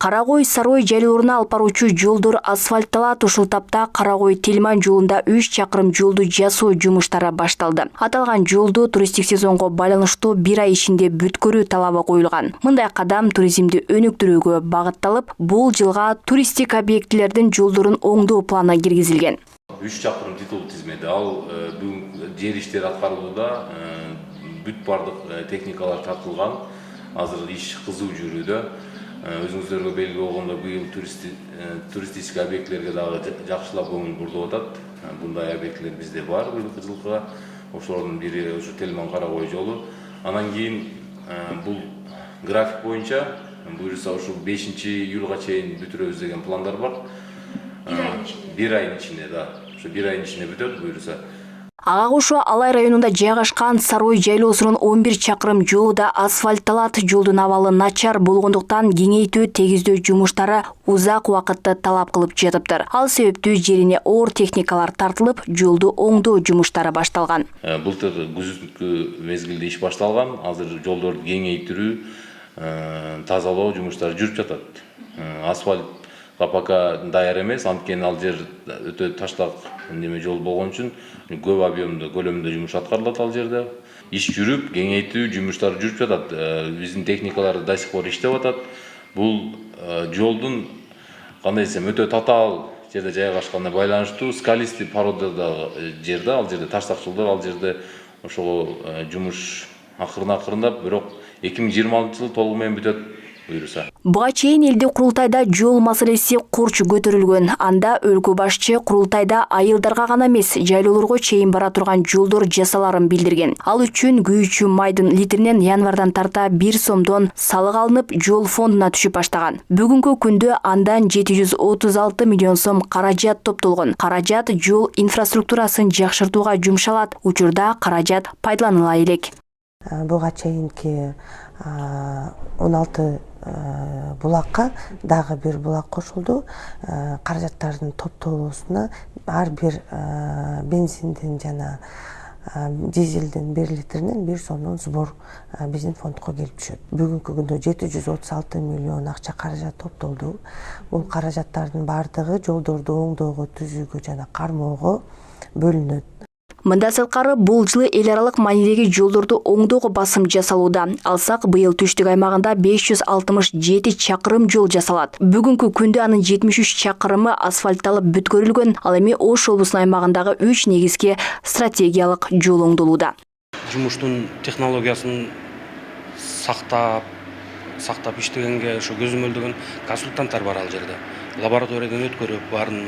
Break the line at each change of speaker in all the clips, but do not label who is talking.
Карагой Сарой жайлооруна алып баруучу жолдор асфальтталат. Ушул тапта Карагой Тельман жолунда 3 чакырым жолду жасоо жумуштары башталды. Аталган жолду туристтик сезонго байланыштуу 1 ай ичинде бүткөрүү талабы коюлган. Мындай кадам туризмди өнүктүрүүгө багытталып, бул жылга туристтик объектилердин жолдорун оңдоо планына киргизилген.
3 чакырым титул тизмеди. Ал бүгүн жер иштери аткарылууда, бүт бардык техникалар тартылган. Азыр иш кызуу жүрүүдө. Өзүңүздөргө белгилүү болгондой, быйыл туристтик объектилерге дагы жакшылап көңүл бурулуп атат. Bunday объектилер бизде бар быйылкы жылкыга. Ошолордун бири ушу Тельман Карагой жолу. Анан кийин бул график боюнча буюрса ушул 5-июлга чейин бүтүрөбүз деген пландар бар. 1 айдын ичинде, да. Ушу 1 айдын ичинде бүтөт буюрса.
Ага кошо Алай районунда жайгашкан Сарой жайлоосунун 11 чакырым жолу да асфальтталат. Жолдун абалы начар болгондуктан кеңейтүү, тегиздөө жумуштары узак убакытты талап кылып жатыптыр. Ал себептүү жерине оор техникалар тартылып, жолду оңдоо жумуштары башталган.
Былтыр күзүткү мезгилде иш башталган. Азыр жолдорду кеңейтүү, тазалоо жумуштары жүрүп жатат. Асфальт пока даяр эмес, анткени ал жер өтө таштак жол болгон үчүн көп объемдо, көлөмдө жумуш аткарылат ал жерде. Иш жүрүп, кеңейтүү жумуштары жүрүп жатат. Биздин техникалар до сих пор иштеп атат. Бул жолдун кандай десем, өтө татаал жерде жайгашканына байланыштуу, скалистый породада жерде, ал жерде таштакчылдык, ал жерде ошого жумуш акырындап, бирок 2026 жыл толугу менен бүтөт.
Буга чейин элдик курултайда жол маселеси курч көтөрүлгөн. Анда өлкө башчы курултайда айылдарга гана эмес, жайлоолорго чейин бара турган жолдор жасаларын билдирген. Ал үчүн күйүүчү майдын литринен январдан тарта 1 сомдон салык алынып, жол фондуна түшүп баштаган. Бүгүнкү күндө андан 736 миллион сом каражат топтолгон. Каражат жол инфраструктурасын жакшыртууга жумшалат. Учурда каражат пайдаланыла элек.
Буга чейинки 16 булакка дагы бир булак кошулду. Каражаттардын топтолуусуна ар бир бензиндин жана дизелдин 1 литринен 1 сомдон сбор биздин фондко келип түшөт. Бүгүнкү күндө 736 миллион акча каражат топтолду. Бул каражаттардын бардыгы жолдорду оңдоого, түзүүгө жана кармоого бөлүнөт.
Мындан сырткары бул жылы эл аралык маанидеги жолдорду оңдоого басым жасалууда. Алсак, быйыл түштүк аймагында 567 чакырым жол жасалат. Бүгүнкү күндө анын 73 чакырымы асфальтталып бүткөрүлгөн. Ал эми Ош облусунун аймагындагы 3 негизги стратегиялык жол оңдолууда.
Жумуштун технологиясын сактап иштегенге ошо көзөмөлдөгөн консультанттар бар ал жерде. Лабораториядан өткөрүп, барын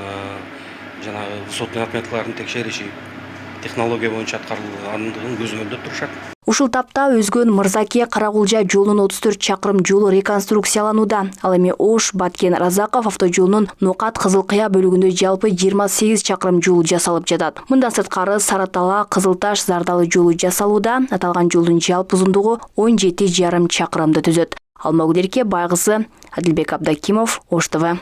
жанагы высотный отметкаларын текшеришип, технология боюнча аткарылгандыгын көзөмөлдөп турушат.
Ушул тапта өзгөн Мырзаке Карагулжа жолунун 34 чакырым жолу реконструкцияланууда. Ал эми Ош Баткен Разаков автожолунун Нокат Кызылкыя бөлүгүндө жалпы 28 чакырым жолу жасалып жатат. Мындан сырткары Саратала Кызылташ Зардалы жолу жасалууда. Аталган жолдун жалпы узундугу 17,5 чакырымды түзөт. Алмагүл Эрке, Байгысы, Адилбек Абдакимов, Ош ТВ.